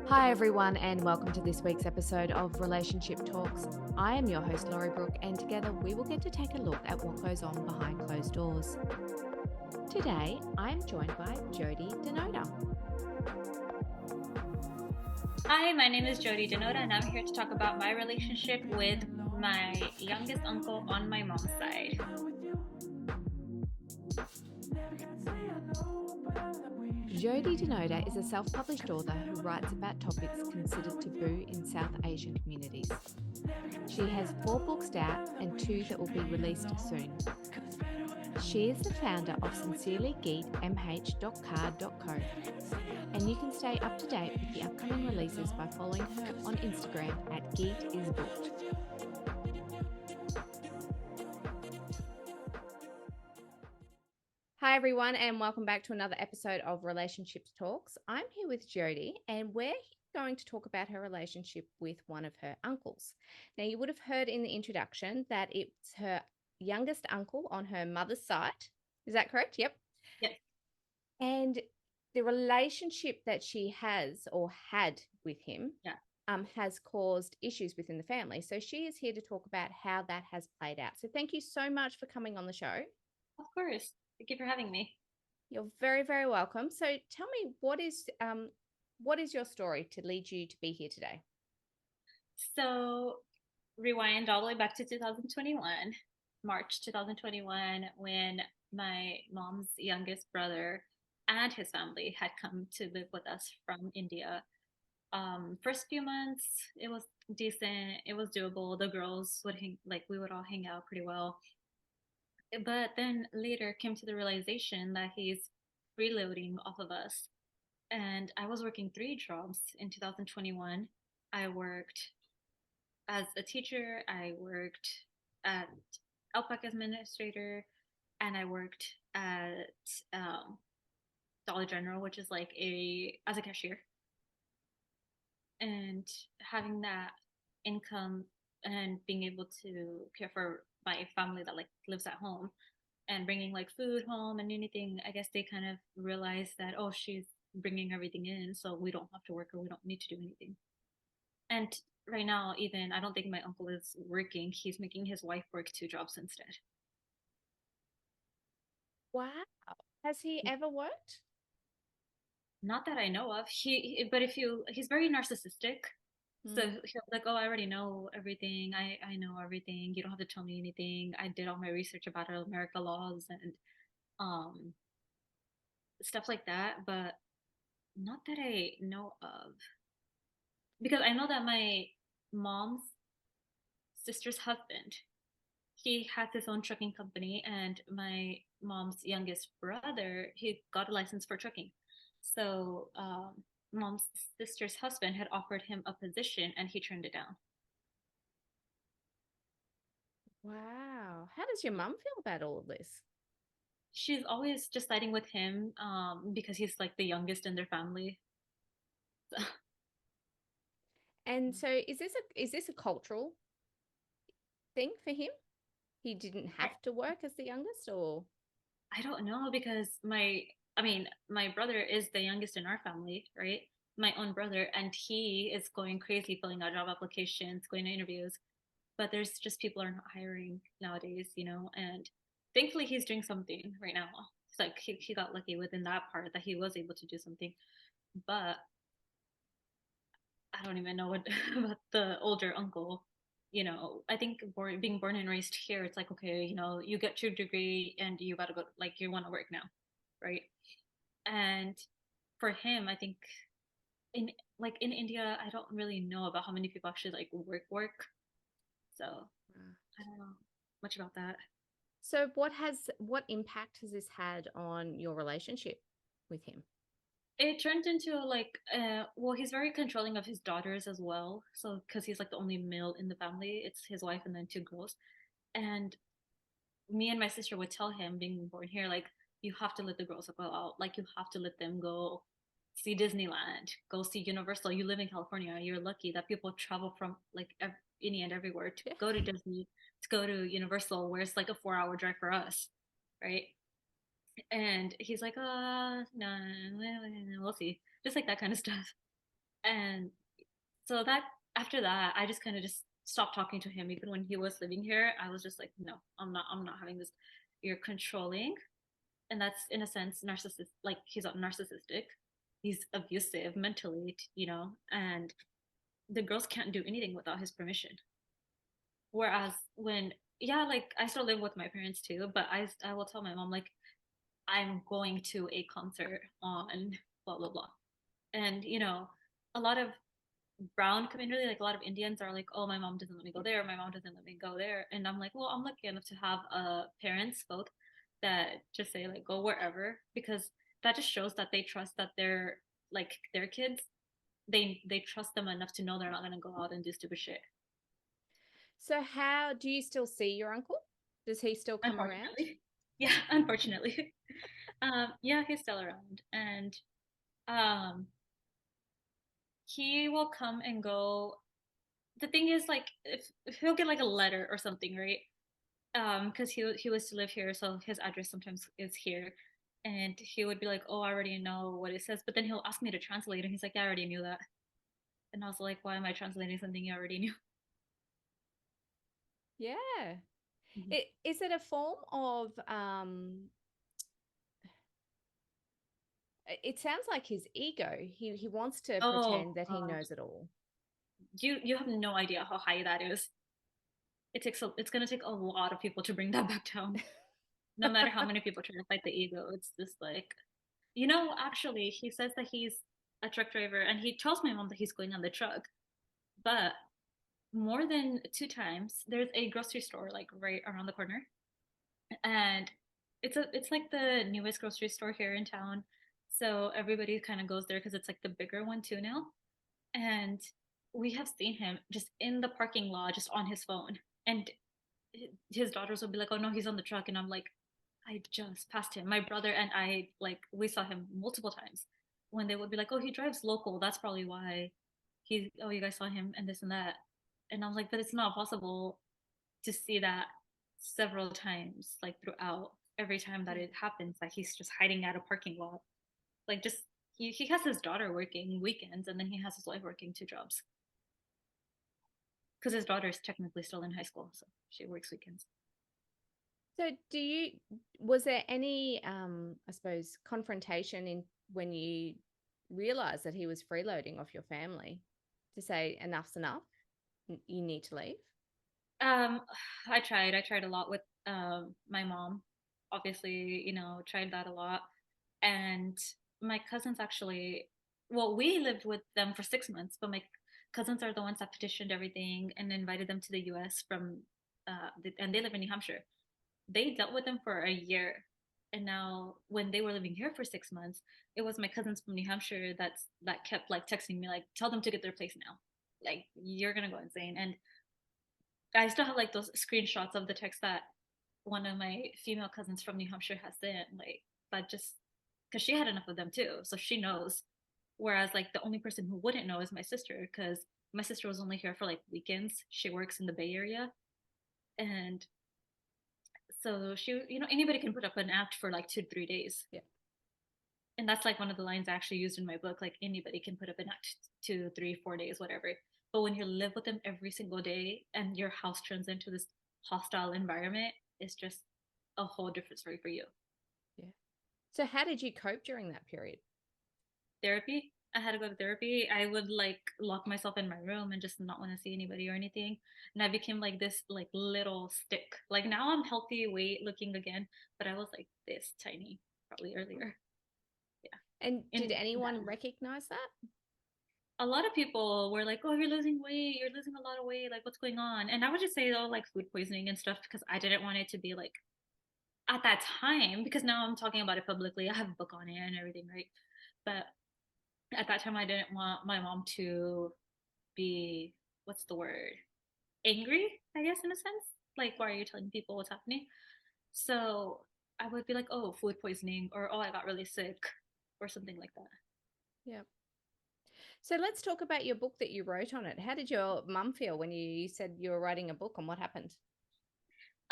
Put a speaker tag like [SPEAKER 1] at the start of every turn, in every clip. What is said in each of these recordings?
[SPEAKER 1] Hi everyone, and welcome to this week's episode of Relationship Talks. I am your host Laurie Brooke, and together we will get to take a look at what goes on behind closed doors. Today, I'm joined by Jyoti Dhanota.
[SPEAKER 2] Hi, my name is Jyoti Dhanota, and I'm here to talk about my relationship with my youngest uncle on my mom's side.
[SPEAKER 1] Jyoti Dhanota is a self-published author who writes about topics considered taboo in South Asian communities. She has 4 books out and 2 that will be released soon. She is the founder of sincerelygeetmh.card.co, and you can stay up to date with the upcoming releases by following her on Instagram at geetisbooked. Hi everyone, and welcome back to another episode of Relationships Talks. I'm here with Jyoti, and we're going to talk about her relationship with one of her uncles. Now, you would have heard in the introduction that it's her youngest uncle on her mother's side. Is that correct? Yep.
[SPEAKER 2] Yes.
[SPEAKER 1] And the relationship that she has or had with him has caused issues within the family. So she is here to talk about how that has played out. So thank you so much for coming on the show.
[SPEAKER 2] Of course. Thank you for having me.
[SPEAKER 1] You're very, very welcome. So tell me, what is your story to lead you to be here today?
[SPEAKER 2] So rewind all the way back to 2021, March 2021, when my mom's youngest brother and his family had come to live with us from India. First few months, it was decent. It was doable. The girls would we would all hang out pretty well. But then later came to the realization that he's freeloading off of us. And I was working 3 jobs in 2021. I worked as a teacher, I worked at Outback administrator, and I worked at Dollar General, which is as a cashier. And having that income and being able to care for my family that lives at home and bringing food home and anything, I guess they kind of realized that, oh, she's bringing everything in, so we don't have to work or we don't need to do anything. And right now, even I don't think my uncle is working. He's making his wife work 2 jobs instead.
[SPEAKER 1] Wow. Has he ever worked?
[SPEAKER 2] Not that I know of. He's very narcissistic. So he'll oh, I already know everything. I know everything. You don't have to tell me anything. I did all my research about America laws and stuff like that, but not that I know of. Because I know that my mom's sister's husband, he has his own trucking company, and my mom's youngest brother, he got a license for trucking. So mom's sister's husband had offered him a position and he turned it down.
[SPEAKER 1] Wow. How does your mum feel about all of this?
[SPEAKER 2] She's always just siding with him because he's the youngest in their family. So.
[SPEAKER 1] And so is this a cultural thing for him? He didn't have to work as the youngest, or?
[SPEAKER 2] I don't know, because my brother is the youngest in our family, right? My own brother, and he is going crazy filling out job applications, going to interviews, but there's just people are not hiring nowadays, and thankfully he's doing something right now. It's he got lucky within that part that he was able to do something, but I don't even know what about the older uncle. I think being born and raised here, it's okay, you get your degree and you gotta go, you want to work now, right? And for him, I think in India, I don't really know about how many people actually work. So I don't know much about that.
[SPEAKER 1] So what impact has this had on your relationship with him?
[SPEAKER 2] It turned into he's very controlling of his daughters as well. So because he's the only male in the family, it's his wife and then 2 girls. And me and my sister would tell him, being born here, you have to let the girls go out. You have to let them go see Disneyland, go see Universal. You live in California. You're lucky that people travel from any and everywhere to go to Disney, to go to Universal, where it's like a 4 hour drive for us, right? And he's like, no, we'll see. Just like that kind of stuff. And so that after that, I just kind of just stopped talking to him. Even when he was living here, I was just like, no, I'm not having this. You're controlling. And that's in a sense narcissist, like he's narcissistic. He's abusive mentally, and the girls can't do anything without his permission. Whereas when, yeah, like I still live with my parents too, but I will tell my mom like I'm going to a concert on blah blah blah, and a lot of brown community, like a lot of Indians are like, oh, my mom doesn't let me go there, my mom doesn't let me go there, and I'm like, well, I'm lucky enough to have parents both that just say like go wherever, because that just shows that they trust that they're like their kids. They trust them enough to know they're not going to go out and do stupid shit.
[SPEAKER 1] So how do you still see your uncle? Does he still come around?
[SPEAKER 2] Unfortunately, yeah, unfortunately. Yeah, he's still around, and um he will come and go. The thing is, like, if he'll get like a letter or something, right? Because he was to live here, so his address sometimes is here, and he would be like, oh, I already know what it says, but then he'll ask me to translate, and he's like, yeah, I already knew that. And I was like, why am I translating something you already knew?
[SPEAKER 1] Yeah.
[SPEAKER 2] Mhm.
[SPEAKER 1] Is it a form of it sounds like his ego. He wants to
[SPEAKER 2] Oh,
[SPEAKER 1] pretend that he knows it all.
[SPEAKER 2] you have no idea how high that is. It's gonna take a lot of people to bring that back down. No matter how many people try to fight the ego, it's just like, actually, he says that he's a truck driver, and he tells my mom that he's going on the truck. But more than two times, there's a grocery store like right around the corner, and it's like the newest grocery store here in town. So everybody kind of goes there because it's like the bigger one too now. And we have seen him just in the parking lot, just on his phone. And his daughters will be like, "Oh no, he's on the truck," and I'm like, "I just passed him." My brother and I, like, we saw him multiple times. When they would be like, "Oh, he drives local. That's probably why he. Oh, you guys saw him and this and that." And I'm like, "But it's not possible to see that several times, like throughout every time that
[SPEAKER 1] Yeah.
[SPEAKER 2] it happens, that he's just hiding at a parking lot. Like, just he has his daughter working weekends, and then he has his wife working two jobs because his daughter is technically still in high school, so she works weekends.
[SPEAKER 1] So was there any I suppose confrontation in when you realized that he was freeloading off your family to say enough's enough? You need to leave?
[SPEAKER 2] Um, I tried a lot with my mom. Obviously, tried that a lot. And my cousins actually, well, we lived with them for 6 months, but my cousins are the ones that petitioned everything and invited them to the US from and they live in New Hampshire. They dealt with them for a year. And now when they were living here for 6 months, it was my cousins from New Hampshire that kept like texting me like, tell them to get their place now. Like, you're gonna go insane. And I still have like those screenshots of the text that one of my female cousins from New Hampshire has sent, like, that just because she had enough of them too, so she knows. Whereas like the only person who wouldn't know is my sister, because my sister was only here for like weekends. She works in the Bay Area, and so she, anybody can put up an act for like 2 to 3 days.
[SPEAKER 1] Yeah.
[SPEAKER 2] And that's like one of the lines I actually used in my book. Like, anybody can put up an act 2, 3, 4 days, whatever. But when you live with them every single day and your house turns into this hostile environment, it's just a whole different story for you.
[SPEAKER 1] Yeah. So how did you cope during that period?
[SPEAKER 2] Therapy. I had to go to therapy. I would like lock myself in my room and just not want to see anybody or anything. And I became like this like little stick. Like, now I'm healthy, weight looking again, but I was like this tiny probably earlier. Yeah.
[SPEAKER 1] And did
[SPEAKER 2] In
[SPEAKER 1] anyone recognize that?
[SPEAKER 2] a lot of people were like, "Oh, you're losing weight. You're losing a lot of weight. Like, what's going on?" And I would just say, "Oh, like food poisoning and stuff," because I didn't want it to be like at that time. Because now I'm talking about it publicly. I have a book on it and everything, right? But at that time, I didn't want my mom to be, what's the word, angry, I guess, in a sense. Like, why are you telling people what's happening? So I would be like, "Oh, food poisoning," or "Oh, I got really sick," or something like that.
[SPEAKER 1] Yeah. So let's talk about your book that you wrote on it. How did your mum feel when you said you were writing a book, and what happened?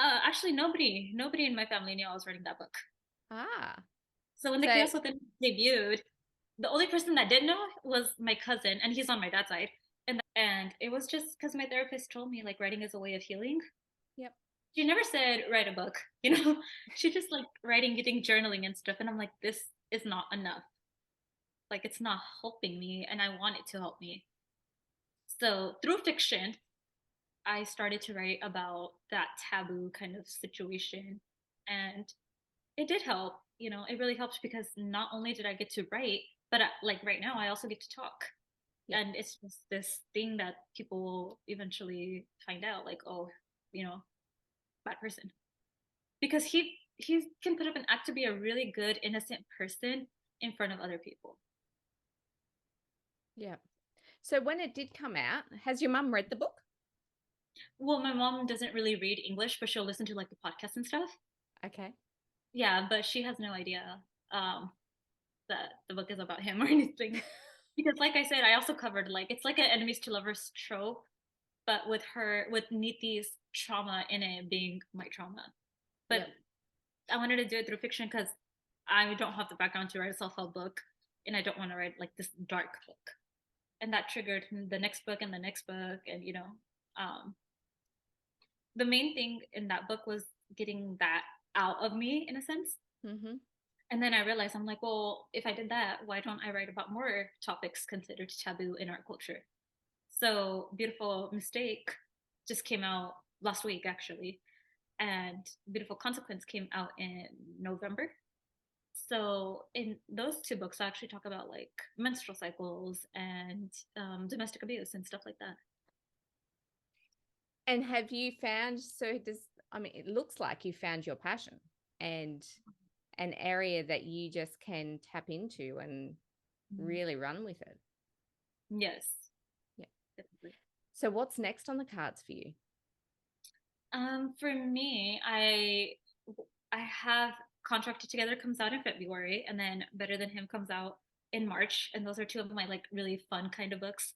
[SPEAKER 2] Actually, nobody in my family knew I was writing that book.
[SPEAKER 1] Ah,
[SPEAKER 2] So when the
[SPEAKER 1] so
[SPEAKER 2] Chaos Within debuted, the only person that did know was my cousin, and he's on my dad's side. And it was just because my therapist told me like writing is a way of healing.
[SPEAKER 1] yep,
[SPEAKER 2] She never said write a book, She just like writing, getting journaling and stuff. And I'm like, this is not enough. Like it's not helping me, and I want it to help me. So through fiction, I started to write about that taboo kind of situation. And it did help. It really helps because not only did I get to write, but like right now, I also get to talk.
[SPEAKER 1] yep,
[SPEAKER 2] And it's just this thing that people will eventually find out, like, oh, you know, bad person. Because he can put up an act to be a really good, innocent person in front of other people.
[SPEAKER 1] yep. So when it did come out, has your mum read the book?
[SPEAKER 2] Well, my mom doesn't really read English, but she'll listen to like the podcasts and stuff.
[SPEAKER 1] Okay.
[SPEAKER 2] Yeah, but she has no idea um, that the book is about him or anything. Because, like I said, I also covered like it's like an enemies to lovers trope, but with Niti's trauma in it being my trauma. But
[SPEAKER 1] Yep.
[SPEAKER 2] I wanted to do it through fiction because I don't have the background to write a self-help book, and I don't want to write like this dark book. And that triggered the next book and the next book, and um, the main thing in that book was getting that out of me in a sense.
[SPEAKER 1] Mm-hmm.
[SPEAKER 2] And then I realized I'm like, well, if I did that, why don't I write about more topics considered taboo in our culture? So Beautiful Mistake just came out last week actually, and Beautiful Consequence came out in November. So in those two books, I actually talk about like menstrual cycles and domestic abuse and stuff like that.
[SPEAKER 1] And have you found, so does, I mean, it looks like you found your passion and an area that you just can tap into and
[SPEAKER 2] Mhm.
[SPEAKER 1] really run with it.
[SPEAKER 2] Yes,
[SPEAKER 1] Yeah.
[SPEAKER 2] definitely.
[SPEAKER 1] So what's next on the cards for you?
[SPEAKER 2] For me, I have Contracted Together comes out in February, and then Better Than Him comes out in March, and those are two of my like really fun kind of books.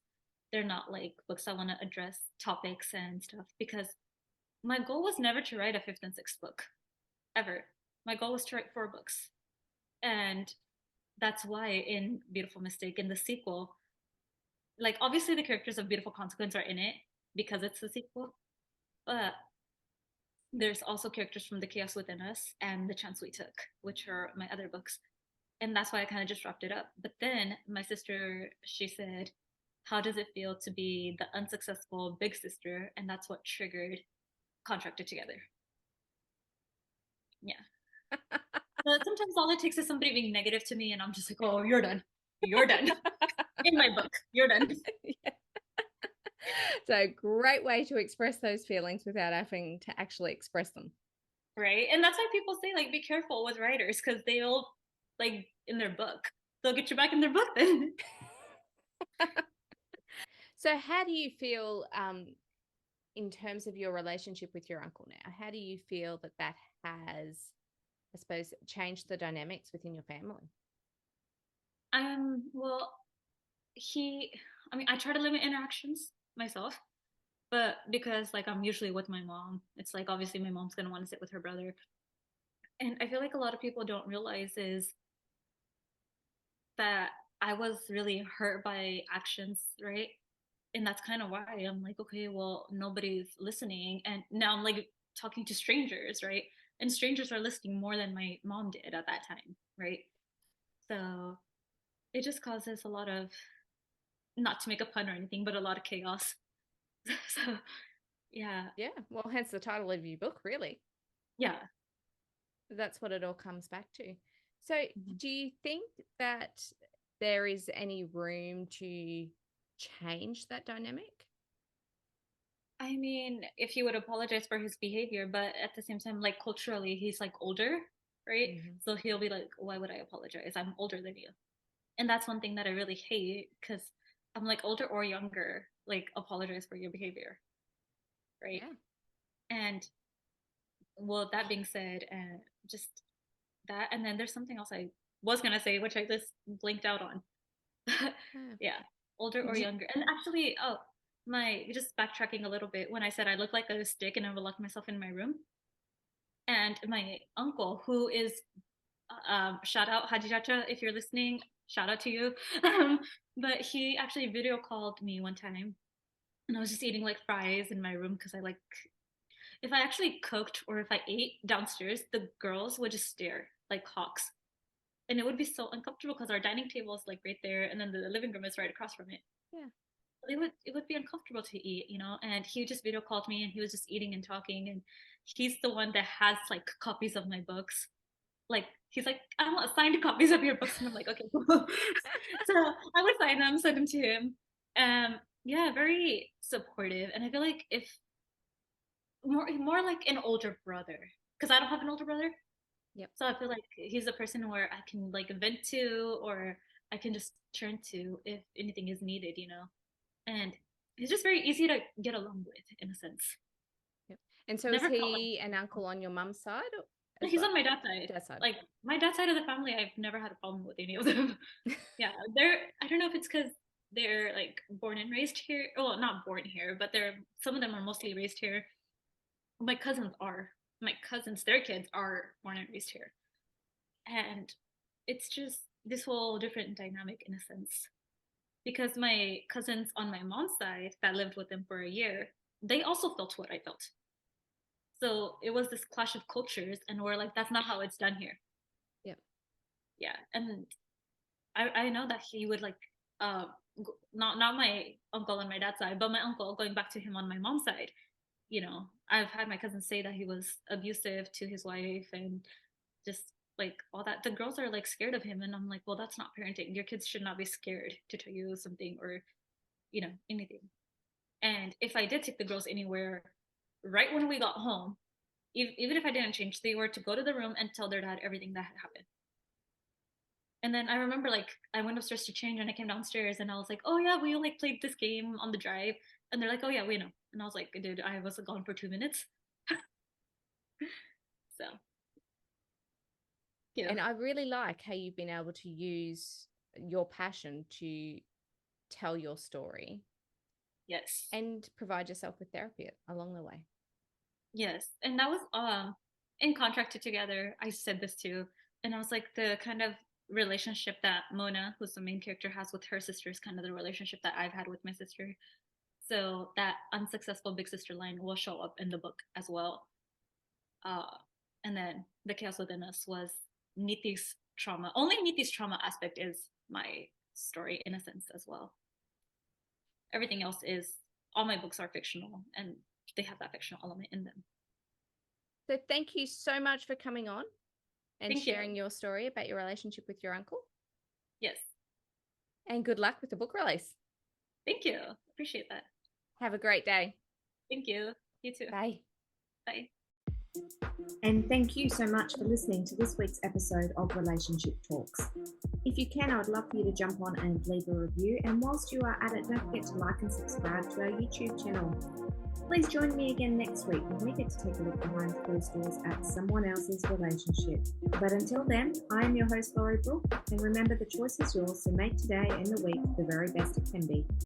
[SPEAKER 2] They're not like books I want to address topics and stuff because my goal was never to write a fifth and sixth book ever. My goal was to write four books, and that's why in Beautiful Mistake in the sequel, like obviously the characters of Beautiful Consequence are in it because it's the sequel, but there's also characters from The Chaos Within Us and The Chance We Took, which are my other books. And that's why I kind of just wrapped it up. But then my sister, she said, how does it feel to be the unsuccessful big sister? And that's what triggered Contracted Together. Yeah. So sometimes all it takes is somebody being negative to me, and I'm just like, oh, you're done. You're done. In my book, you're done.
[SPEAKER 1] Yeah. So great way to express those feelings without having to actually express them.
[SPEAKER 2] Right. And that's why people say, like, be careful with writers because they'll, like, in their book, they'll get you back in their book then.
[SPEAKER 1] So how do you feel in terms of your relationship with your uncle now? How do you feel that that has, I suppose, changed the dynamics within your family?
[SPEAKER 2] Well, he, I mean, I try to limit interactions myself, but because, like, I'm usually with my mom, it's like, obviously, my mom's going to want to sit with her brother. And I feel like a lot of people don't realize is that I was really hurt by actions, right? And that's kind of why I'm like, okay, well, nobody's listening. And now I'm like talking to strangers, right? And strangers are listening more than my mom did at that time, right? So it just causes a lot of, not to make a pun or anything, but a lot of chaos. So yeah,
[SPEAKER 1] Yeah. Well, hence the title of your book, really.
[SPEAKER 2] yeah.
[SPEAKER 1] That's what it all comes back to. So,
[SPEAKER 2] Mhm.
[SPEAKER 1] do you think that there is any room to change that dynamic?
[SPEAKER 2] I mean, if he would apologize for his behavior, but at the same time, like culturally, he's like older, right?
[SPEAKER 1] Mm-hmm.
[SPEAKER 2] So he'll be like, why would I apologize? I'm older than you. And that's one thing that I really hate because I'm like older or younger, like apologize for your behavior, right?
[SPEAKER 1] Yeah.
[SPEAKER 2] And well, that being said, and just that, and then there's something else I was gonna say, which I just blinked out on.
[SPEAKER 1] Yeah.
[SPEAKER 2] Yeah, older or
[SPEAKER 1] Do-
[SPEAKER 2] younger. And actually, oh, my just backtracking a little bit when I said I look like a stick and I would lock myself in my room. And my uncle, who is shout out Hajijata if you're listening, shout out to you. But he actually video called me one time, and I was just eating like fries in my room because I like, if I actually cooked or if I ate downstairs, the girls would just stare like hawks. And it would be so uncomfortable because our dining table is like right there, and then the living room is right across from it.
[SPEAKER 1] Yeah.
[SPEAKER 2] It would be uncomfortable to eat, you know. And he just video called me, and he was just eating and talking, and he's the one that has like copies of my books. Like he's like, I want signed copies of your books, and I'm like, okay, cool. So I would sign them, send them to him. Yeah, very supportive, and I feel like if more like an older brother, because I don't have an older brother.
[SPEAKER 1] Yep.
[SPEAKER 2] So I feel like he's a person where I can like vent to, or I can just turn to if anything is needed, you know. And he's just very easy to get along with in a sense.
[SPEAKER 1] Yep. And so is
[SPEAKER 2] Never felt like
[SPEAKER 1] he an uncle on your mum's side as
[SPEAKER 2] he's
[SPEAKER 1] well?
[SPEAKER 2] on my dad's side.
[SPEAKER 1] Dad's side.
[SPEAKER 2] Like my dad's side of the family, I've never had a problem with any of them. Yeah, they're. I don't know if it's because they're like born and raised here. Well, not born here, but they're some of them are mostly raised here. My cousins are. My cousins, their kids are born and raised here, and it's just this whole different dynamic in a sense. Because my cousins on my mom's side that lived with them for a year, they also felt what I felt. So it was this clash of cultures, and we're like, that's not how it's done here.
[SPEAKER 1] Yep.
[SPEAKER 2] Yeah, and I know that he would like uh not my uncle on my dad's side, but my uncle going back to him on my mom's side. You know, I've had my cousins say that he was abusive to his wife and just like all that. The girls are like scared of him, and I'm like, well, that's not parenting. Your kids should not be scared to tell you something or anything. And if I did take the girls anywhere, right when we got home, even if I didn't change, they were to go to the room and tell their dad everything that had happened. And then I remember like I went upstairs to change, and I came downstairs and I was like, oh yeah, we like played this game on the drive. And they're like, oh yeah, we know. And I was like, dude, I was gone for 2 minutes. So yeah.
[SPEAKER 1] And I really like how you've been able to use your passion to tell your story.
[SPEAKER 2] Yes.
[SPEAKER 1] And provide yourself with therapy along the way.
[SPEAKER 2] Yes. And that was in Contract to Together, I said this too. And I was like, the kind of relationship that Mona, who's the main character, has with her sister is kind of the relationship that I've had with my sister. So that unsuccessful big sister line will show up in the book as well. And then the chaos within us was Niti's trauma. Only Niti's trauma aspect is my story in a sense as well. Everything else is, all my books are fictional, and they have that fictional element in them.
[SPEAKER 1] So thank you so much for coming on and
[SPEAKER 2] Thank
[SPEAKER 1] sharing
[SPEAKER 2] you.
[SPEAKER 1] your story about your relationship with your uncle.
[SPEAKER 2] Yes.
[SPEAKER 1] And good luck with the book release.
[SPEAKER 2] Thank you. Appreciate that.
[SPEAKER 1] Have a great day.
[SPEAKER 2] Thank you. You too.
[SPEAKER 1] Bye.
[SPEAKER 2] Bye.
[SPEAKER 3] And thank you so much for listening to this week's episode of Relationship Talks. If you can, I would love for you to jump on and leave a review. And whilst you are at it, don't forget to like and subscribe to our YouTube channel. Please join me again next week when we get to take a look behind closed doors at someone else's relationship. But until then, I am your host, Laurie Brooke, and remember the choice is yours, so make today and the week the very best it can be.